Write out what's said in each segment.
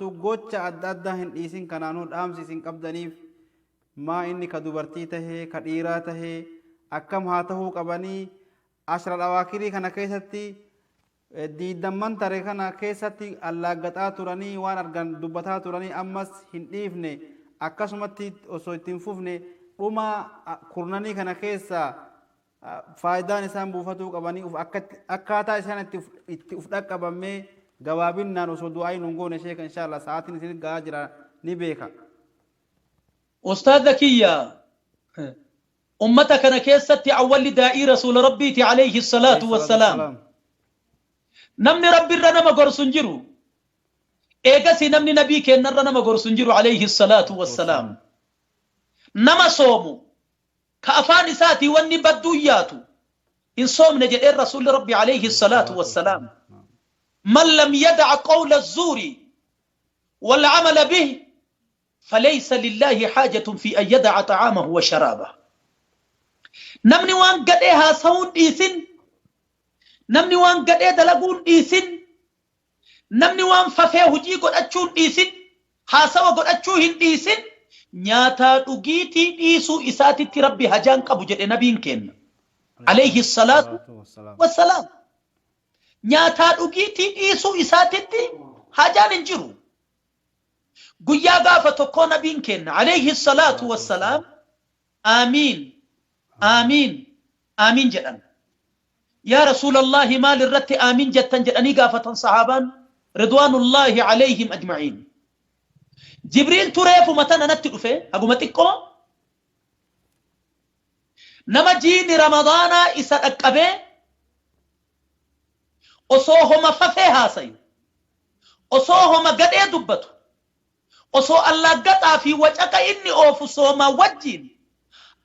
gocha adda addaa hin dhiisin kanaanuu dhaamsi isin qabdaniif maa inni ka dubartii tahee ka dhiiraa tahee akkam haa tahuu qabanii ashra dhawaakirii kana keessatti diidamman tare kana keessatti allaaggaxaa turanii waan argan dubbataa turanii ammas hin dhiifne akkasumatti osoo ittiin fufne dhuma kurnanii kana keessa faayidaan isaan buufatuu qabanii akkaataa isaan itti uf dhaqqabamee gabaabinaan osoo du'aayin hungoone sheeka inshallah sa'aatiin isin gaa jira ni beeka. Ustaad Zakiyya ummata kana keessatti awwalli daa'ii rasuula rabbiiti alayhi salaatu wassalaam namni rabbiirra nama gorsu hin jiru eegasi namni nabii kennarra nama gorsu hin jiru alayhi salaatu wassalaam nama soomu ka afaan isaatii wanni badduu yaatu hin soomne jedheen rasuulli rabbi alayhi salaatu wassalaam من لم يدع قول الزور والعمل به فليس لله حاجة في أن يدع طعامه وشرابه نمني وان قد إيها سون إيسن نمني وان قد إيه دلقون إيسن نمني وان ففيه جي قد أتشون إيسن حاسوا قد أتشوهن إيسن نياتا أجيتي إيسو إساتي تربي هجان قبو جد نبين كين عليه الصلاة والسلام nyaataa dhugiitii dhiisuu isaatitti hajaan hin jiru guyyaa gaafa tokko nabiin kenna alayhi salaatu wassalaam aamiin aamiin aamiin jedhan yaa rasuulallahi maal irratti aamiin jettan jedhanii gaafatan sahaabaan ridwaanullaahi alayhim ajma'iin jibriil tureefu matana natti dhufe haguma xiqqoo nama jiini ramadaanaa isa dhaqqabee osoo homa fafee haasayu osoo homa gadhee dubbatu osoo allaaggaxaa fi wacaqa inni oofu sooma wajjiin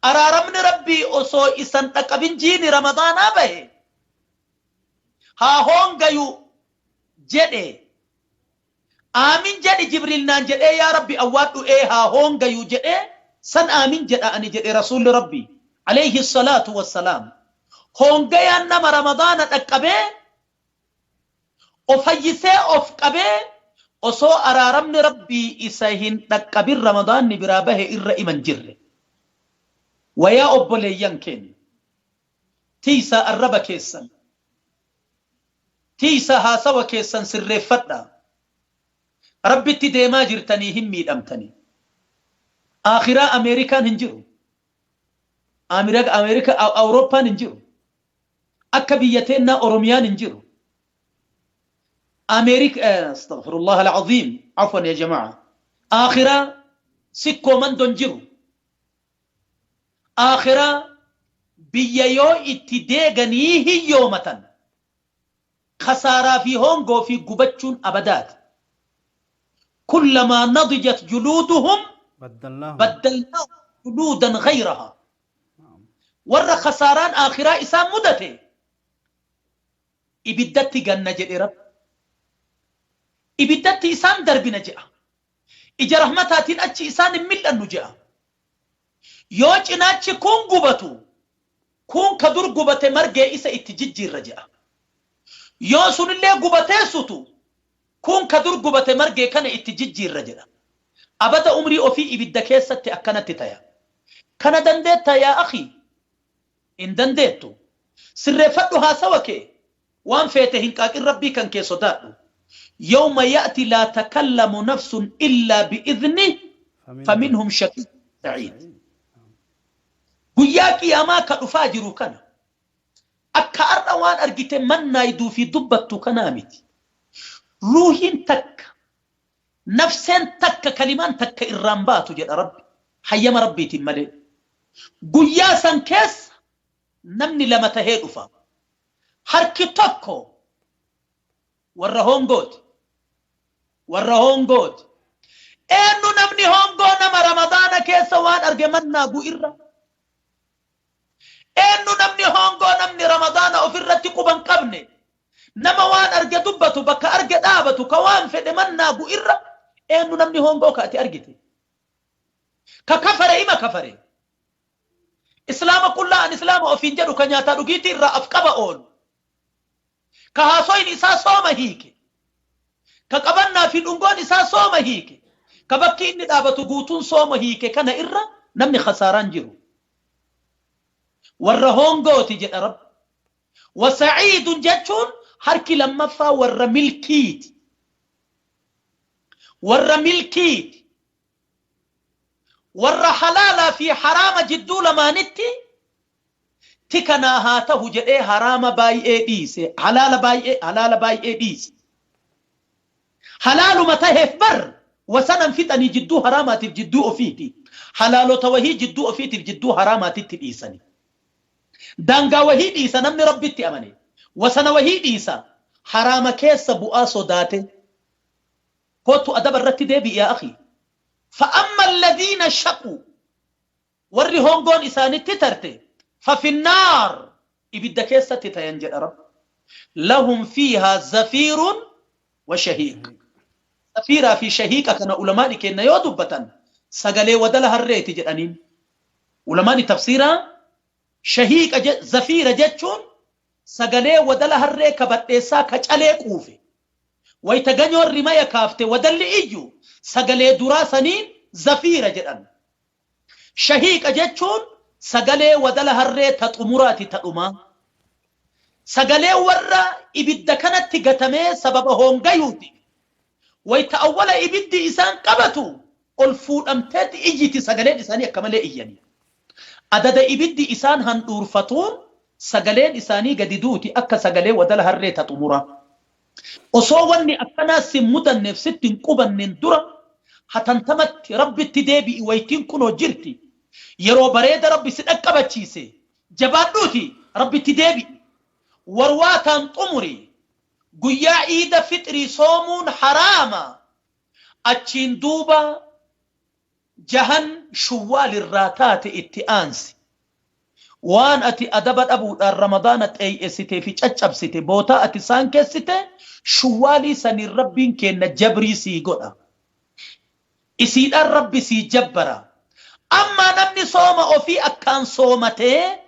araaramni rabbii osoo isan dhaqqabin jiini ramadaanaa bahe haa hoongayu jedhe aamin jedhi jibriil naan jedhee yaa rabbi awwaadhu haa hoongayu jedhe san aamin jedha ani jedhe rasuulli rabbii alayhi salaatu wassalaam hoongayaan nama ramadaana dhaqqabee وفيسه أف قبه أصو أرارمن ربي إساهن تقبل رمضان نبرابه إر إمن جر ويا أبولي ينكن تيسا الرب كيسن تيسا هاسوا كيسن سر فتنا ربي تديما جرتني همي أمتني آخرا أمريكا هنجرو أمريكا أو أوروبا هنجرو أكبيتنا أوروميان هنجرو أمريكا استغفر الله العظيم عفوا يا جماعة آخرة سكو من دنجرو آخرة بيايو اتداغنيه يومة خسارة في هونغو في قبتشون أبدات كلما نضجت جلودهم بدلناهم جلودا غيرها ور خساران آخرة إسام مدته إبدت جنة جئرب إبدت إسان دربنا جاء إجا رحمتاتين أتش إسان ملأ نجاء يوج إناتش كون قبتو كون كدور قبت مرقى إسا اتججي الرجاء يوسون اللي قبتي ستو كون كدور قبت مرقى كان اتججي الرجاء أبدا أمري أفي إبدكيسة أكنت تايا كان دندت يا أخي إن دندتو سرفتها سوكي وان فيتهن كاكين ربي كان كي صداقو يوم يأتي لا تكلم نفس إلا بإذنه فمنهم شقي سعيد قياكي أما كأفاجر كان أكا أروان أرجت من نايدو في دبتو كنامتي روحين تك نفسين تك كلمان تك إرامباتو جل ربي حيما ربي تمالي قياسا كيس نمني لما تهيد أفا حركي تكو warra hongoot eenyu namni hongoo nama ramadaana keessa waan arge mannaagu irra eenyu namni hongoo namni ramadaana ofirratti quban qabne nama waan arge dubbatu bakka arge dhaabatu ka waan fedhe mannaagu irra eenyu namni hongoo ka ati argite ka kafare ima kafare islaama qullaan islaama ofiin jedhu ka nyaataa dhugiitii irraa af qaba oolu كهاسوين إسا صوم هيك كقبلنا في الأنقون إسا صوم هيك كبكي إني دابتو قوتون صوم هيك كان إرى نمني خساران جرو والرهون قوتي جد رب وسعيد جتشون حركي لما فا ور ملكيت ور حلالا في حرام جدو لما نتي تكنا هاته جدي حرام باي اي ديس حلال باي اي ديس حلال متى بر وسنن فتني جدو حرامات جدو أفيتي حلال توهي جدو أفيتي جدو حرامات تديسني دانغا وهي ديسا نمني ربي تأمني وسنا وهي ديسا حرام كيس بؤا صداتي قوتو أدب الرتي دي يا أخي فأما الذين شقوا وري هونغون إساني تترتي ففي النار إبدا كيسة تتينجل رب لهم فيها زفير وشهيق زفيرا في شهيق كان علماء كنا يودبتن سغلي ودلها الريت جدانين علماء تفسيرا شهيق زفير جتشون سغلي ودلها الريك بتيسا كچلي قوفي ويتغنيو الرماية كافته ودل إيجو سغلي دراسنين زفير جدان شهيق جتشون سغلي ودلها الريت تطمراتي تطما سغلي ورا إبدا كانت تغتمي سبب هونغيوتي ويتأول إبدي إسان قبتو الفود أمتد إجيتي سغلين إساني كمالي إياني عدد إبدي إسان هندور فتون سغلين إساني قددوتي أكا سغلين ودل هريتا تمورا أصواني أكنا سمودا نفسيتين قبن نندورا حتنتمت ربي التدابي ويتين كنو جرتي يرو بريد ربي سنقبت چيسي جبانوتي ربي التدابي ورواتان طمري قيا عيد فطري صومون حراما أتشين دوبا جهن شوال الراتات اتئانسي وان أتي أدبت أبو رمضان أي ستي في تشاب ستي بوتا أتي سانك ستي شوالي سني ربين كن جبري سيقونا إسيد الرب سي جبرا أما نمني صوم أو في أكان صومته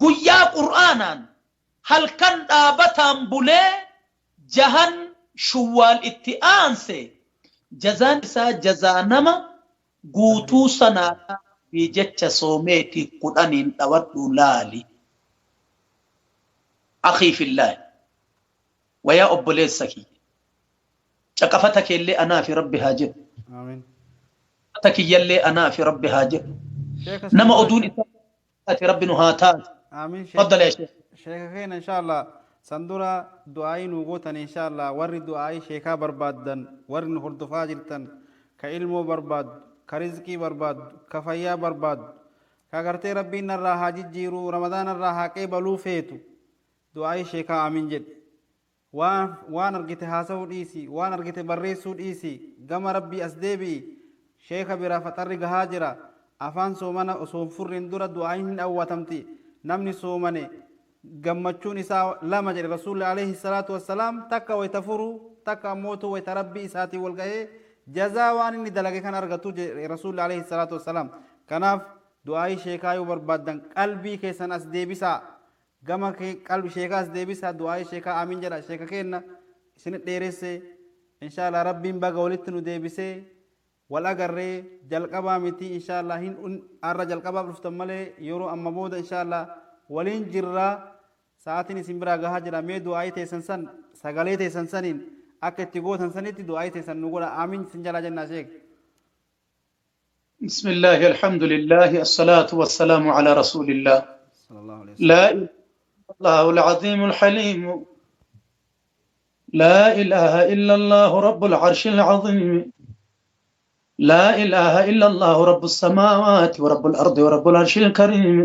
قيا قرآنا هل كان دابتان بولي جهن شوال اتئانسي جزان إسا جزانما قوتو سناتا في جتش صوميتي قرآنين تودو لالي أخي في الله ويا أبولي السكي شكفتك اللي أنا في ربي هاجر آمين شكفتك اللي أنا في ربي هاجر نما أدوني في ربي نهاتات آمين تفضل يا شيخ شيخين إن شاء الله سندورا دعائي نوغوتن إن شاء الله ورد دعائي شيخا بربادن ورد نخرد فاجرتن كإلمو برباد كرزقي برباد كفايا برباد كاغرتي ربي نرى حاجي جيرو رمضان نرى حاكي بلو فيتو دعائي شيخا آمين جد وان ارغت حاسو ديسي وان ارغت بريسو ديسي غم ربي أسديبي شيخا برا فتر غهاجرا أفان سومنا أصوم فرين دورا دعائي أواتمتي نمني سومني gammachuun isaa lama jedhe rasuulli alayhi salaatu wassalaam takka way tafuru takka mootu way tarabbi isaatii wal ga'ee jazaa waan inni dalage kan argatu jedhe rasuulli alayhi salaatu wassalaam kanaaf du'aa'ii sheekaa yoo barbaaddan qalbii keessan as deebisaa gama qalbii sheekaa as deebisaa du'aa'ii sheekaa amiin jedha sheeka keenna isin dheeresse inshallah rabbiin baga walitti nu deebisee wal agarree jalqabaa miti inshallah hin arra jalqabaa dhuftan malee yeroo amma booda inshallah waliin jirraa ساعتين سنبرا جهاجرا ميدو آيته سنسن سجالته سنسنين أكيد تقول سنسنيتي دو آيته سن نقول آمين سنجلا جنة شيخ بسم الله الحمد لله الصلاة والسلام على رسول الله صلى الله عليه وسلم لا إله إلا الله العظيم الحليم لا إله إلا الله رب العرش العظيم لا إله إلا الله رب السماوات ورب الأرض ورب العرش الكريم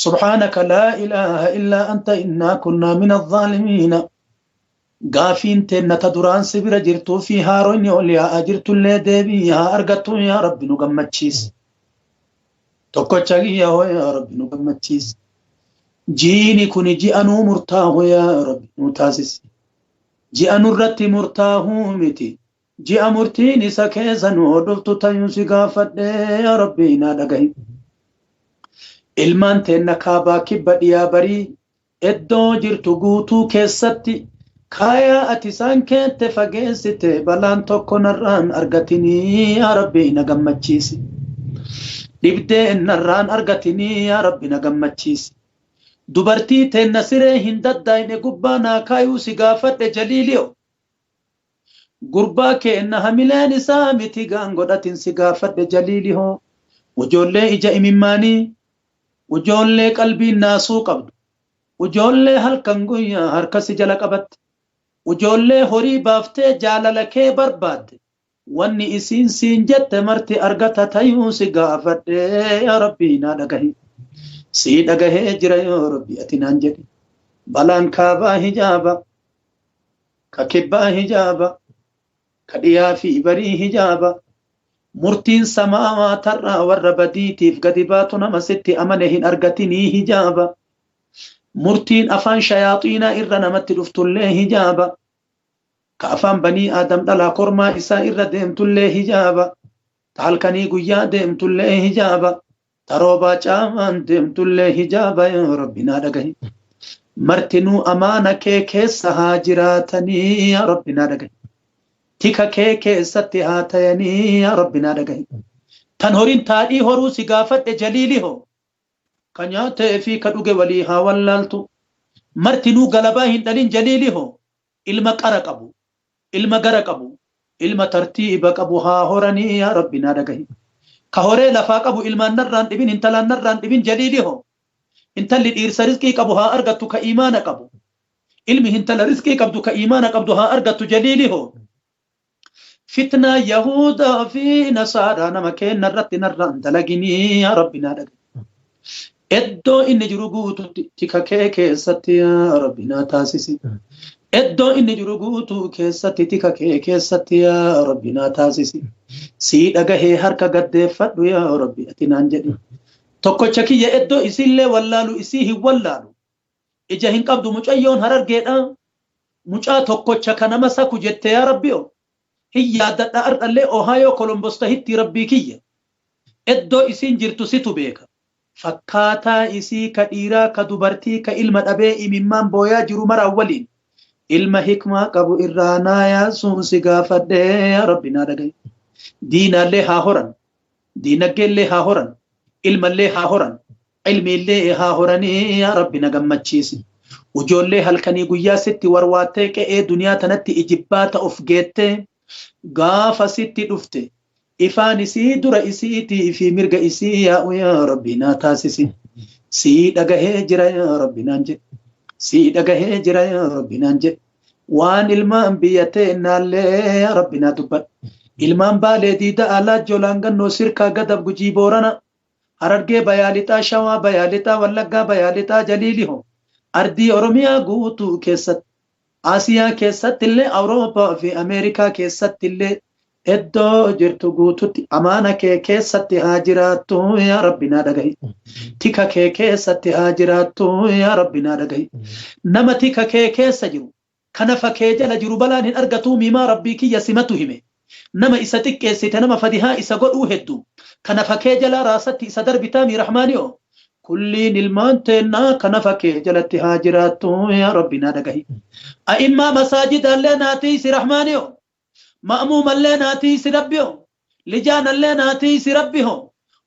سبحانك لا إله إلا أنت إنا كنا من الظالمين قافين تنة دران سبر جرتو في هارون يوليا أجرتو اللي ديبيها أرغتو يا رب نقمتشيس توكو يا رب نقمتشيس جيني كوني جي أنو مرتاهو يا رب نتاسس جي أنو رتي مرتاهو متي جي أمرتيني سكيزا نودفتو تيوسي قافت يا ربي نادقين ilmaan teenna kaabaa kibba dhiyaa barii eddoo jirtu guutuu keessatti kaya ati isaan keente fageessite balaan tokko narraan argatinii yaa rabbi na gammachiisi dhibdee narraan argatinii yaa rabbi na gammachiisi dubartii teenna siree hin daddaayne gubbaa naa kaayuu si gaafadhe jaliiliyo gurbaa keenna hamileen isaa miti gaan godhatin si gaafadhe jaliilihoo ujoollee ija imimmaanii ujoollee qalbiin naasuu qabdu ujoollee halkan guyyaa harka si jala qabatte ujoollee horii baaftee jaalala kee barbaadde wanni isiin siin jette marti argata tayuu si gaafadhe yaa rabbi naa dhagahi si dhagahee jira yaa rabbi ati naan jedhi balaan kaabaa hijaaba ka kibbaa hijaaba ka dhiyaa fi barii hijaaba murtiin samaawatarraa warra badiitiif gadi baatu nama sitti amane hin argatinii hijaaba murtiin afaan shayaaxiinaa irra namatti dhuftullee hijaaba ka afaan banii aadam dhalaa kormaa isaa irra deemtullee hijaaba ta halkanii guyyaa deemtullee hijaaba ta roobaa caamaan deemtullee hijaaba yaa rabbi naa dhagahi martinuu amaana kee keessa haa jiraatanii yaa rabbi naa dhagahi tika kee keessatti haa tayanii yaa rabbi naa dhagahi tan horiin taadhii horuu si gaafadhe jaliilihoo ka nyaatee fi ka dhuge walii haa wallaaltu martinuu galabaa hin dhalin jaliilihoo ilma qara qabu ilma gara qabu ilma tartiiba qabu haa horanii yaa rabbi naa dhagahi ka horee lafaa qabu ilmaan narraan dhibin intalaan narraan dhibin jaliilihoo intalli dhiirsa rizqii qabu haa argattu ka iimaana qabu ilmi intala rizqii qabdu ka iimaana qabdu haa argattu jaliilihoo fitnaa yahudaa fi nasaaraa nama keenna irratti narraan dalaginii yaa rabbi naa dhagahi eddoo inni jiru guututti tika kee keessatti yaa rabbi naa taasisi eddoo inni jiru guutuu keessatti tika kee keessatti yaa rabbi naa taasisi sii dhagahee harka gaddeeffadhu yaa rabbi ati naan jedhi tokkocha kiyya eddoo isiillee wallaalu isii hin wallaalu ija hin qabdu mucayyoon harargeedha mucaa tokkocha ka nama saku jette yaa rabbiyo hin yaadadha ardhallee ohaayoo kolombos tahitti rabbii kiyya eddoo isiin jirtu situ beeka fakkaataa isii ka dhiiraa ka dubartii ka ilma dhabee imimmaan booyaa jiru maraa waliin ilma hikmaa qabu irraa naa yaasuun si gaafadhe yaa rabbi naa dhagahi diinaallee haa horan diinaggeellee haa horan ilmallee haa horan ilmiillee haa horanii yaa rabbi na gammachiisi ujoollee halkanii guyyaa sitti warwaattee qe'ee duniyaa tanatti ijibbaata of geettee gaafa sitti dhufte ifaan isii dura isiitii fi mirga isii yaa'u yaa rabbi naa taasisi sii dhagahee jira yaa rabbi naan jedhe sii dhagahee jira yaa rabbi naan jedhe waan ilmaan biyya teennaallee yaa rabbi naa dubbadhu ilmaan baalee diida alaa jolaan gannoo sirkaa gadab gujii boorana harargee bayaalixaa shawaa bayaalixaa wallaggaa bayaalixaa jaliiliho ardii oromiyaa guutuu keessatti aasiyaa keessattillee awurooppaa fi ameerikaa keessattillee eddoo jirtu guututti amaana kee keessatti haa jiraattu yaa rabbi naa dhagahi tika kee keessatti haa jiraattu yaa rabbi naa dhagahi nama tika kee keessa jiru kanafa kee jala jiru balaan hin argatu mimaa rabbii kiyya simatu hime nama isa xiqqeessite nama fadihaa isa godhuu hedduu kanafa kee jala raasatti isa darbitaa miirahmaaniyo kulliin ilmaan teennaa kanafa kee jalatti haa jiraattu yaa rabbi naa dhagahi a'immaa masaajidaallee naatii si rahmaaniyo مأموم اللي ناتي سربيه لجان اللي ناتي سربيه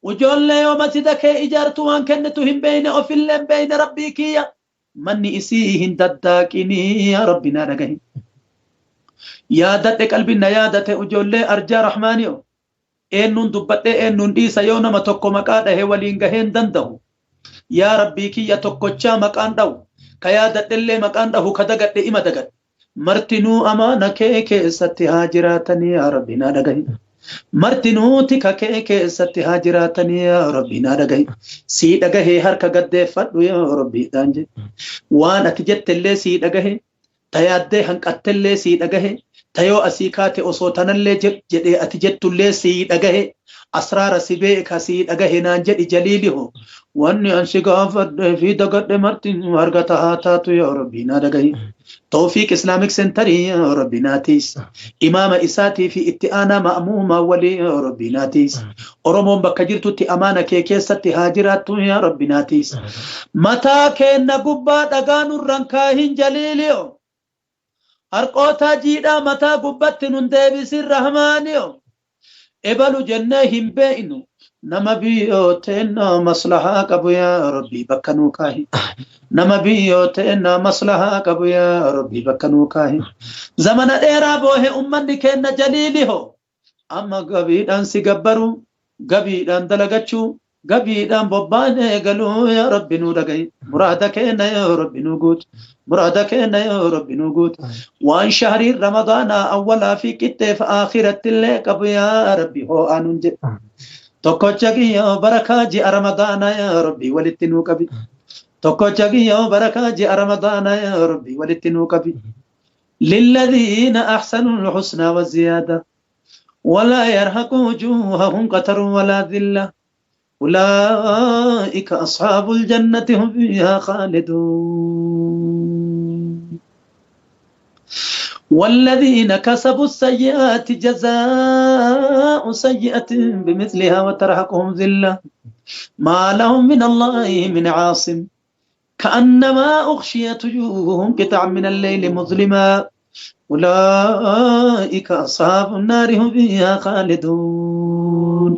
وجول لي ومسجدك إجارتو وان كنتهم بين أفلم بين ربي كيا مني إسيهن دداكيني يا ربنا رقهي يا دد قلبنا يا دد وجول لي أرجى رحمانيو إنن دبت إنن إيسا يونا ما تكو مقاده ولينغهن دنده يا ربي كيا تكوچا مقان دو كيا دد اللي مقان ده كدقت إما دقت martinuu amaana kee keessatti haa jiraatanii yaa rabbi naa dhagahi martinuu tika kee keessatti haa jiraatanii yaa rabbi naa dhagahi sii dhagahee harka gaddeeffadhu yaa rabbi dhaan jedhe waan ati jettellee sii dhagahe tayaaddee hanqattellee sii dhagahe tayoo asii kaate osoo tanallee jedhee ati jettullee sii dhagahe asraara si beeka sii dhagahe naan jedhi jaliiliho wanni an si gaafadhe fi dagadhe martinuu argata haa taatu yaa rabbi naa dhagahi توفيق إسلامك سنتري يا ربي ناتيس إمام إساتي في اتئانا مأموما ولي يا ربي ناتيس أرمون بكجرتو تي أمانا كي ستي هاجرات يا ربي ناتيس متى كينا قبا دقانو الرنكاهن جليليو harqoota jiidhaa mataa gubbatti nun deebisin rahmaaniyo ebalu jennee hin beeynu nama biyyooteen maslahaa qabu yaa rabbii bakka nuu kaahi nama biyyooteen maslahaa qabu yaa rabbii bakka nuu kaahi zamana dheeraa boohe ummanni keenna jaliiliho amma gabiidhaan si gabbaru gabiidhaan dalagachuu gabiidhaan bobbaanee galuu yaa rabbi nuu dhagahi muraada keenna yaa rabbi nuu guutu muraada keenna yaa rabbi nuu guutu waan shahrii ramadaanaa awwalaa fi qixxeef aakhirratti illee qabu yaa rabbi hoo'aa nun jedhe tokkocha kiyya barakaa ji'a ramadaanaa yaa rabbi walitti nuu qabi tokkocha kiyya barakaa ji'a ramadaanaa yaa rabbi walitti nuu qabi lilladhiina ahsanul husnaa wa ziyaada ولا يرهق وجوههم قتر ولا ذلة أولئك أصحاب الجنة هم فيها خالدون والذين كسبوا السيئات جزاء سيئة بمثلها وترهقهم ذلة ما لهم من الله من عاصم كأنما أغشيت وجوههم قطعا من الليل مظلما أولئك أصحاب النار هم فيها خالدون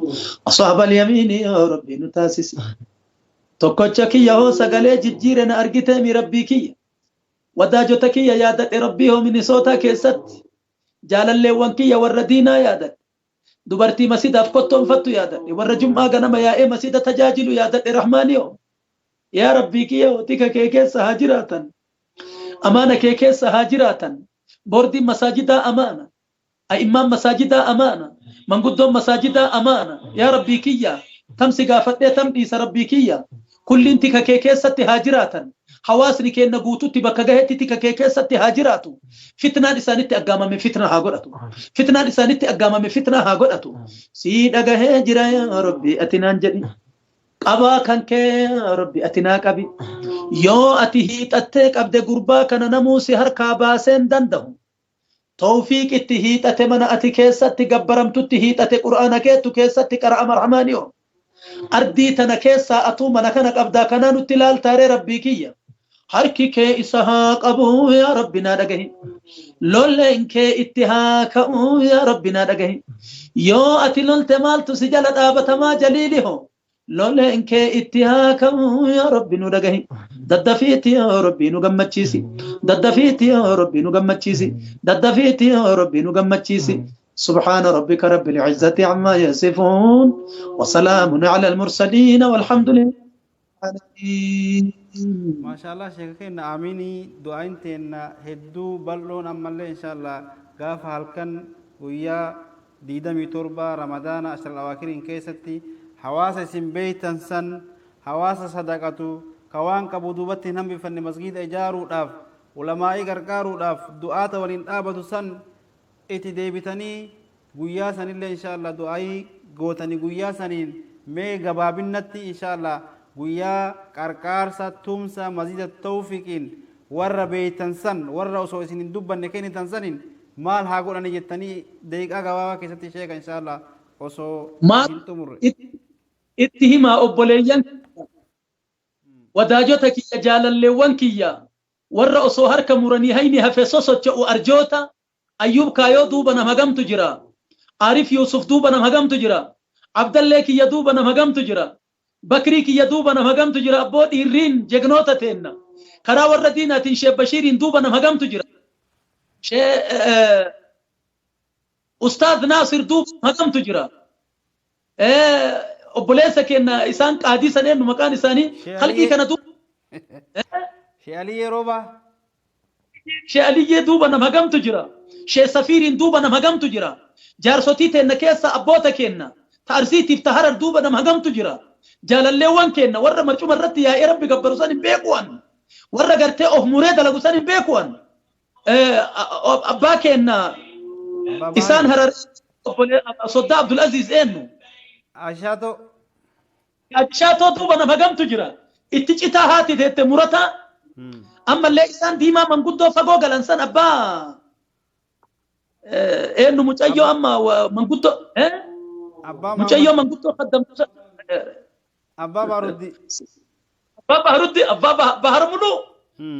أصحاب اليمين يا ربي نتاسس تكوچك يا هو سغلي ججيرنا أرغتمي ربي كي وداجتك يا يادت ربي هو من صوتا كيست جالل وانكي يا وردينا يادت دبرتي مسجد افكتم فتو يادت ورجم اغنم يا اي مسجد تجاجل يادت الرحمن يا ربي كي وتك كيكي سهاجراتا أمانة كيكي سهاجراتا بوردي مساجد أمانة أئمام مساجد أمانة من قدوم مساجد أمانة يا ربي كيا تم سقافت تم ديس ربي كيا كل انتك كيكي ست هاجراتا حواسني كي نقوتو تبكا جهتي تك كيكي ست هاجراتو فتنة لسانتي أقام من فتنة هاقرأتو فتنة لسانتي أقام من فتنة هاقرأتو سيد أجهجرا يا ربي أتنان جدي قبا كان كي يا ربي أتنا قبي يو أتهيت أتك أبد قربا كان نموسي هركا باسين دنده توفيق اتهيت أتمنى أتكيسة تقبرم تتهيت أتك قرآن كيتو كيسة تقرأ مرحمانيو أردي تنكيسة أتومنا كانك أبدا كانانو التلال تاري ربي كيا هركي كي إسحاق أبو يا ربنا دقه لولين كي اتهاك يا ربنا دقه يو أتلول تمال تسجلت آبتما جليلهم لولين كي اتهاك يا ربي نرجه ددفيت يا ربي نجمتشيسي ددفيت يا ربي نجمتشيسي ددفيت يا ربي نجمتشيسي سبحان ربك رب العزة عما يصفون وسلام على المرسلين والحمد لله ما شاء الله شيخنا آميني دعائن تينا هدو بلون أمالي إن شاء الله قاف هالكن ويا ديدمي تربة رمضان أشهر الأواخر إن كيستي حواس سنبيتن سن حواس صدقاتو كوان كبودوبت هم بفن مسجد إجارو داف علماء غرغارو داف دعاء ولين آبدو سن اتي ديبتني غويا سن الله إن شاء الله دعاء غوتني غويا سنين مي غبابنتي إن شاء الله غويا كركار ستومسا مزيد التوفيقين ور بيتن سن ور وسو سنين دبن نكين تنسنين مال هاغو أنا جتني ديقا غبابا كيستي شيخ إن شاء الله وسو ما اتهما أبوليان وداجوتك جال الليوان كيا والرأسو هرك مراني هيني هفسوسو تشعو أرجوتا أيوب كايو دوبنا مغم تجرا عارف يوسف دوبنا مغم تجرا عبد الله كي يدوبنا مغم تجرا بكري كي يدوبنا مغم تجرا أبود إيرين جغنوتا تينا كرا وردينا تنشي بشيرين دوبنا مغم تجرا شي أستاذ ناصر دوب مغم تجرا أبوليسا كنا إسان قادي سنين مكان إساني خلقي كنا دوب شي علي روبا شي علي دوبا نمهجم تجرا شي سفير دوبا نمهجم تجرا جارسوتي تينا كيسا أبوتا كنا تارسيتي افتهار دوبا نمهجم تجرا جال الليوان كنا ورا مرشو مرت يا ربي قبرساني بيكوان ورا قرتي أوه مريدا لقساني بيكوان أبا كنا إسان هرر صدى عبد العزيز إنه أشاتو دوبا نمهجم تجرا اتجتا هاتي تيت مرتا أما اللي إنسان ديما من قدو فقوق الإنسان أبا إنه مجايو أما من قدو مجايو من قدو قدم أبا بارودي أبا بارودي أبا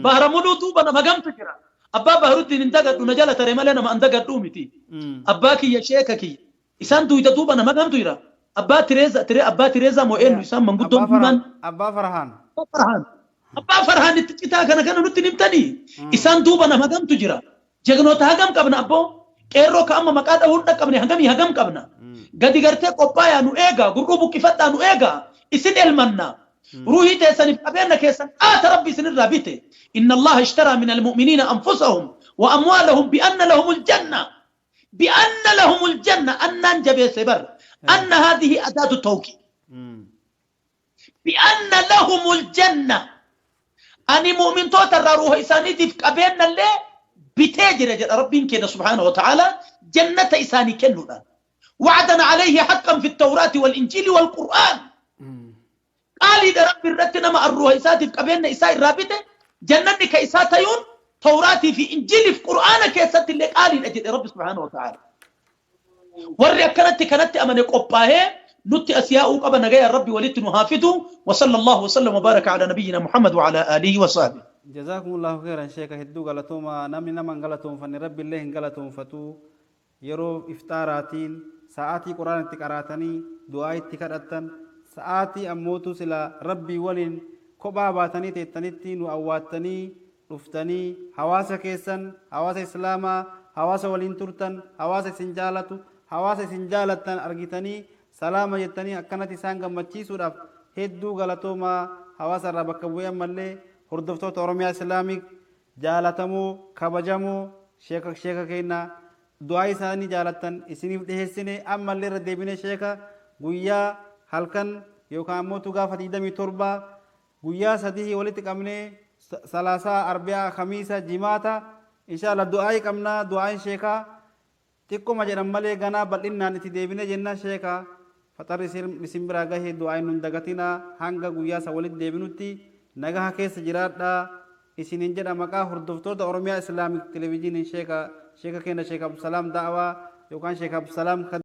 بهرمولو دوبا نمهجم تجرا أبا بهرودين اندقت ونجالة ترى ملنا ما اندقت دومتي أباكي يا شيككي إسان دويتا دوبا أنا ما قام دويرا أبا تريزا مو إنه إسان من قدام من أبا فرحان أبا فرحان التجتا كان نتنمتني إسان دوبا أنا ما قام تجرا جغنو تهاجم كابنا أبو كيرو كأما مكادا هوندا كابنا هاجم كابنا قد يقرتك قبايا نو إيغا قرقوبو كفتا نو إيغا إسن المنا روحي تيساني أبينا كيسان ربي سن الرابطة إن الله اشترى من المؤمنين أنفسهم وأموالهم بأن لهم الجنة أن ننجب سبر أن هذه أداة التوكيد بأن لهم الجنة أني مؤمن توتر روح إساني تفك أبينا اللي بتاجر ربي كده سبحانه وتعالى جنة إساني كنونا وعدنا عليه حقا في التوراة والإنجيل والقرآن قال إذا رب الرتنا مع الروح إساتي في قبيلنا إساء الرابطة جنني كإساتيون توراتي في إنجيل في قرآن كإسات اللي قال أجد رب سبحانه وتعالى ورّي كانت أمني قباه نتي أسياء قبا نجايا ربي ولدت نهافته وصلى الله وسلم وبارك على نبينا محمد وعلى آله وصحبه جزاكم الله خيرا شيخ هدو غلطوما نمني نمن غلطوم فني رب الله غلطوم فتو يرو إفطاراتين ساعاتي قرآن تقراتني دعاء تقراتن ساعاتي أموتو سلا ربي ولين كوبا باتني تتنيتي نوأواتني رفتني حواسا كيسن حواسا إسلاما حواسا ولين ترتن حواسا سنجالتو حواسا سنجالتن أرغتني سلام جتني أكنتي سانغا مچيسو داف هدو غلطوما حواسا ربك بويا ملي هردفتو تورميا إسلاميك جالتمو كبجمو شيخا كينا دعاء ثاني جالتن إسنيف دهسني أما اللي ردبيني شيخا قويا halkan yookaan ammoo tugaa fatiidamii torba guyyaa sadii walitti qabnee salaasaa arbiyaa khamiisa jimaata inshallah du'aayi qabnaa du'aayin sheekaa xiqquma jedhan malee ganaa bal'innaan itti deebine jenna sheekaa faxarri isin biraa gahee du'aayin nun dagatinaa hanga guyyaa sa walitti deebinutti nagaha keessa jiraadhaa isinin jedha maqaa hordoftoota oromiyaa islaamik televiziiniin sheeka keenya sheek abdusalaam da'awaa yookaan sheek abdusalaam